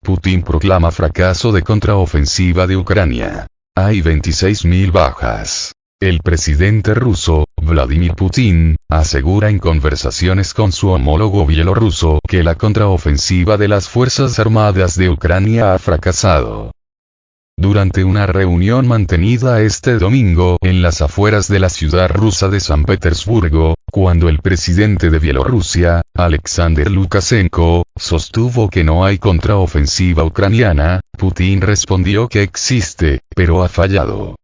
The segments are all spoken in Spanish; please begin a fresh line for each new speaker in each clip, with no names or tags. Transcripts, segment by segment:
Putin proclama fracaso de contraofensiva de Ucrania. Hay 26.000 bajas. El presidente ruso, Vladimir Putin, asegura en conversaciones con su homólogo bielorruso que la contraofensiva de las Fuerzas Armadas de Ucrania ha fracasado. Durante una reunión mantenida este domingo en las afueras de la ciudad rusa de San Petersburgo, cuando el presidente de Bielorrusia, Alexander Lukashenko, sostuvo que no hay contraofensiva ucraniana, Putin respondió que existe, pero ha fallado.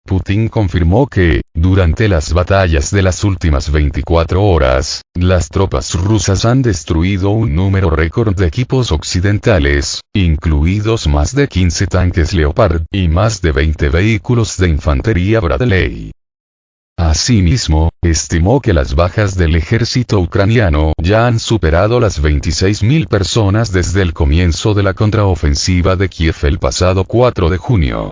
Putin confirmó que, durante las batallas de las últimas 24 horas, las tropas rusas han destruido un número récord de equipos occidentales, incluidos más de 15 tanques Leopard y más de 20 vehículos de infantería Bradley. Asimismo, estimó que las bajas del ejército ucraniano ya han superado las 26.000 personas desde el comienzo de la contraofensiva de Kiev el pasado 4 de junio.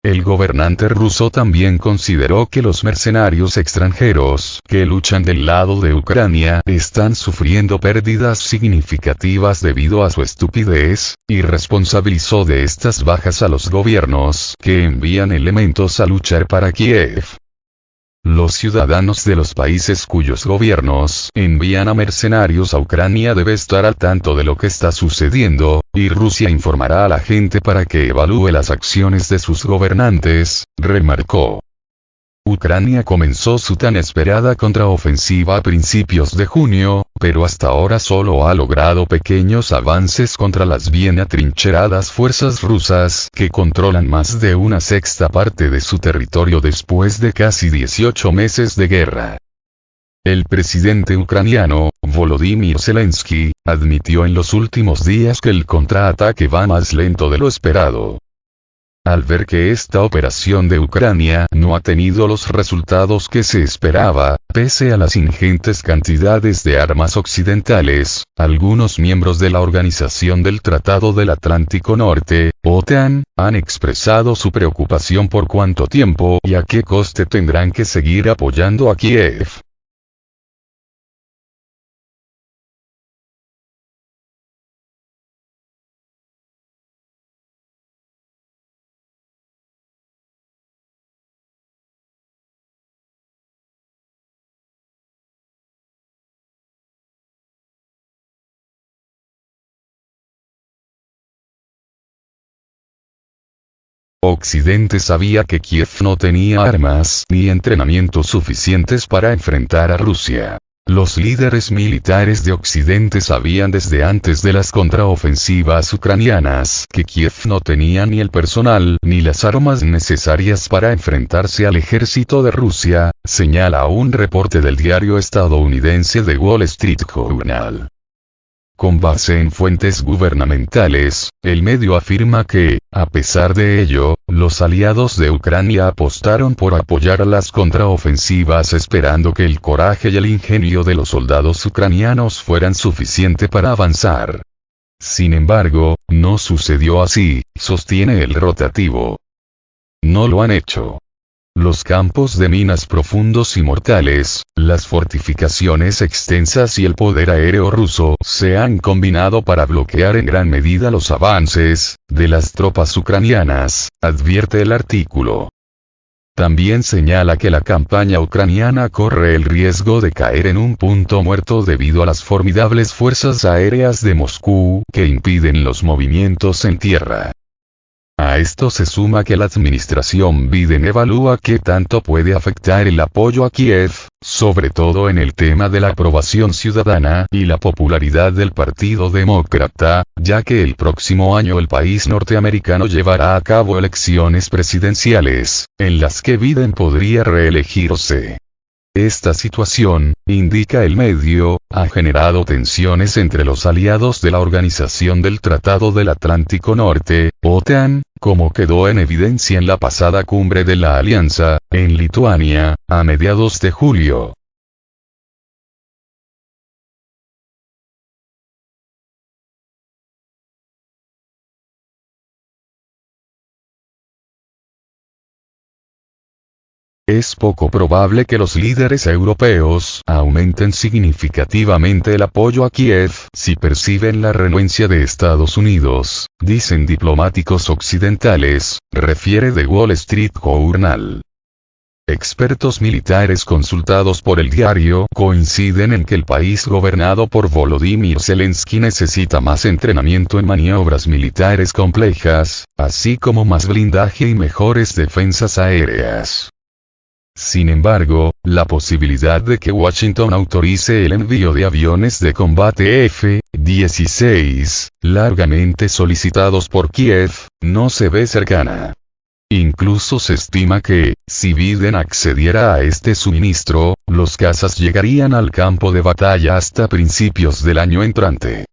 El gobernante ruso también consideró que los mercenarios extranjeros que luchan del lado de Ucrania están sufriendo pérdidas significativas debido a su estupidez, y responsabilizó de estas bajas a los gobiernos que envían elementos a luchar para Kiev. Los ciudadanos de los países cuyos gobiernos envían a mercenarios a Ucrania deben estar al tanto de lo que está sucediendo, y Rusia informará a la gente para que evalúe las acciones de sus gobernantes, remarcó. Ucrania comenzó su tan esperada contraofensiva a principios de junio, pero hasta ahora solo ha logrado pequeños avances contra las bien atrincheradas fuerzas rusas que controlan más de una sexta parte de su territorio después de casi 18 meses de guerra. El presidente ucraniano, Volodymyr Zelensky, admitió en los últimos días que el contraataque va más lento de lo esperado. Al ver que esta operación de Ucrania no ha tenido los resultados que se esperaba, pese a las ingentes cantidades de armas occidentales, algunos miembros de la Organización del Tratado del Atlántico Norte, OTAN, han expresado su preocupación por cuánto tiempo y a qué coste tendrán que seguir apoyando a Kiev. Occidente sabía que Kiev no tenía armas ni entrenamiento suficientes para enfrentar a Rusia. Los líderes militares de Occidente sabían desde antes de las contraofensivas ucranianas que Kiev no tenía ni el personal ni las armas necesarias para enfrentarse al ejército de Rusia, señala un reporte del diario estadounidense The Wall Street Journal. Con base en fuentes gubernamentales, el medio afirma que, a pesar de ello, los aliados de Ucrania apostaron por apoyar las contraofensivas esperando que el coraje y el ingenio de los soldados ucranianos fueran suficiente para avanzar. Sin embargo, no sucedió así, sostiene el rotativo. No lo han hecho. Los campos de minas profundos y mortales, las fortificaciones extensas y el poder aéreo ruso se han combinado para bloquear en gran medida los avances de las tropas ucranianas, advierte el artículo. También señala que la campaña ucraniana corre el riesgo de caer en un punto muerto debido a las formidables fuerzas aéreas de Moscú que impiden los movimientos en tierra. A esto se suma que la administración Biden evalúa qué tanto puede afectar el apoyo a Kiev, sobre todo en el tema de la aprobación ciudadana y la popularidad del Partido Demócrata, ya que el próximo año el país norteamericano llevará a cabo elecciones presidenciales, en las que Biden podría reelegirse. Esta situación, indica el medio, ha generado tensiones entre los aliados de la Organización del Tratado del Atlántico Norte, OTAN, como quedó en evidencia en la pasada cumbre de la alianza, en Lituania, a mediados de julio. Es poco probable que los líderes europeos aumenten significativamente el apoyo a Kiev si perciben la renuencia de Estados Unidos, dicen diplomáticos occidentales, refiere The Wall Street Journal. Expertos militares consultados por el diario coinciden en que el país gobernado por Volodymyr Zelensky necesita más entrenamiento en maniobras militares complejas, así como más blindaje y mejores defensas aéreas. Sin embargo, la posibilidad de que Washington autorice el envío de aviones de combate F-16, largamente solicitados por Kiev, no se ve cercana. Incluso se estima que, si Biden accediera a este suministro, los cazas llegarían al campo de batalla hasta principios del año entrante.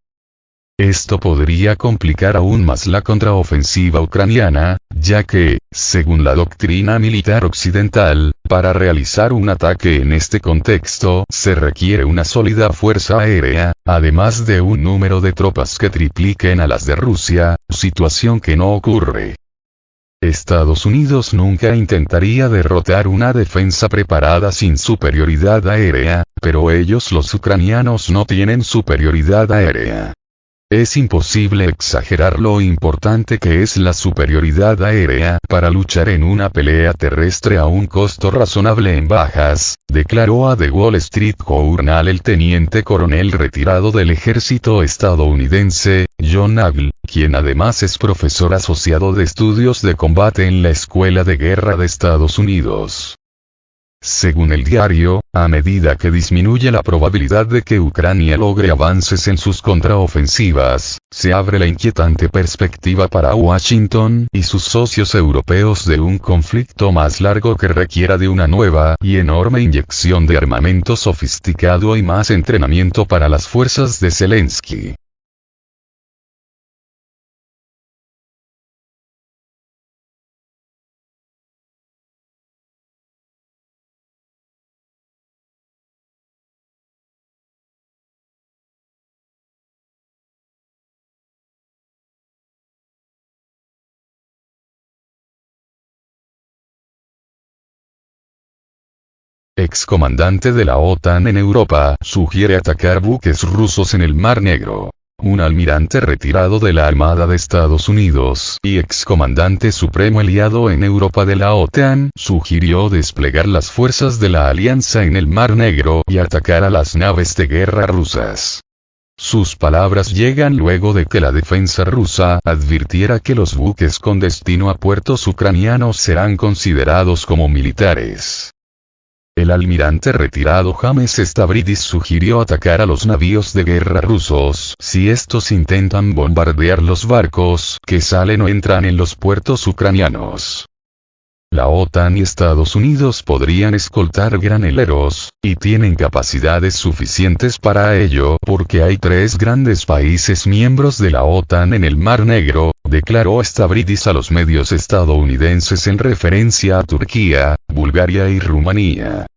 Esto podría complicar aún más la contraofensiva ucraniana, ya que, según la doctrina militar occidental, para realizar un ataque en este contexto se requiere una sólida fuerza aérea, además de un número de tropas que tripliquen a las de Rusia, situación que no ocurre. Estados Unidos nunca intentaría derrotar una defensa preparada sin superioridad aérea, pero ellos los ucranianos no tienen superioridad aérea. Es imposible exagerar lo importante que es la superioridad aérea para luchar en una pelea terrestre a un costo razonable en bajas, declaró a The Wall Street Journal el teniente coronel retirado del ejército estadounidense, John Nagl, quien además es profesor asociado de estudios de combate en la Escuela de Guerra de Estados Unidos. Según el diario, a medida que disminuye la probabilidad de que Ucrania logre avances en sus contraofensivas, se abre la inquietante perspectiva para Washington y sus socios europeos de un conflicto más largo que requiera de una nueva y enorme inyección de armamento sofisticado y más entrenamiento para las fuerzas de Zelensky. Excomandante de la OTAN en Europa sugiere atacar buques rusos en el Mar Negro. Un almirante retirado de la Armada de Estados Unidos y excomandante supremo aliado en Europa de la OTAN sugirió desplegar las fuerzas de la alianza en el Mar Negro y atacar a las naves de guerra rusas. Sus palabras llegan luego de que la defensa rusa advirtiera que los buques con destino a puertos ucranianos serán considerados como militares. El almirante retirado James Stavridis sugirió atacar a los navíos de guerra rusos si estos intentan bombardear los barcos que salen o entran en los puertos ucranianos. La OTAN y Estados Unidos podrían escoltar graneleros, y tienen capacidades suficientes para ello porque hay 3 grandes países miembros de la OTAN en el Mar Negro, declaró Stavridis a los medios estadounidenses en referencia a Turquía, Bulgaria y Rumanía.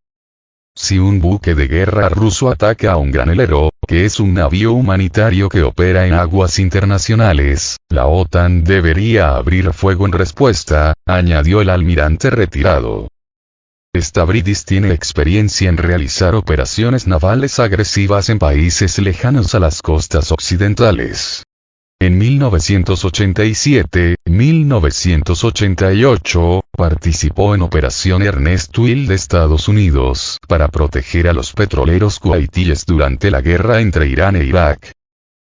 Si un buque de guerra ruso ataca a un granelero, que es un navío humanitario que opera en aguas internacionales, la OTAN debería abrir fuego en respuesta, añadió el almirante retirado. Stavridis tiene experiencia en realizar operaciones navales agresivas en países lejanos a las costas occidentales. En 1987-1988, participó en Operación Ernest Will de Estados Unidos para proteger a los petroleros kuwaitíes durante la guerra entre Irán e Irak.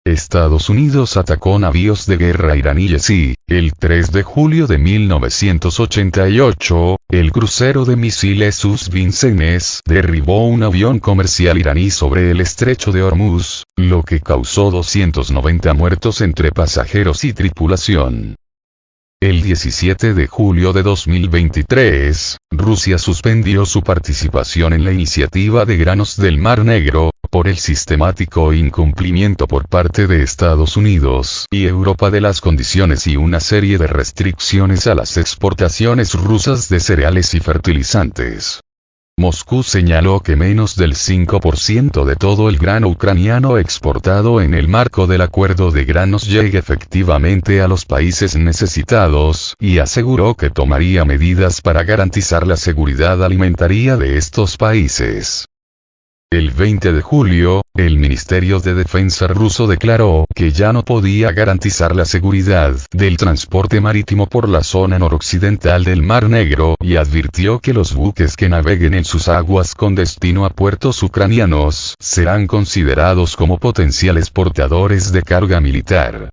Estados Unidos atacó navíos de guerra iraníes y, el 3 de julio de 1988, el crucero de misiles US-Vincennes derribó un avión comercial iraní sobre el estrecho de Hormuz, lo que causó 290 muertos entre pasajeros y tripulación. El 17 de julio de 2023, Rusia suspendió su participación en la iniciativa de granos del Mar Negro, por el sistemático incumplimiento por parte de Estados Unidos y Europa de las condiciones y una serie de restricciones a las exportaciones rusas de cereales y fertilizantes. Moscú señaló que menos del 5% de todo el grano ucraniano exportado en el marco del acuerdo de granos llega efectivamente a los países necesitados, y aseguró que tomaría medidas para garantizar la seguridad alimentaria de estos países. El 20 de julio, el Ministerio de Defensa ruso declaró que ya no podía garantizar la seguridad del transporte marítimo por la zona noroccidental del Mar Negro y advirtió que los buques que naveguen en sus aguas con destino a puertos ucranianos serán considerados como potenciales portadores de carga militar.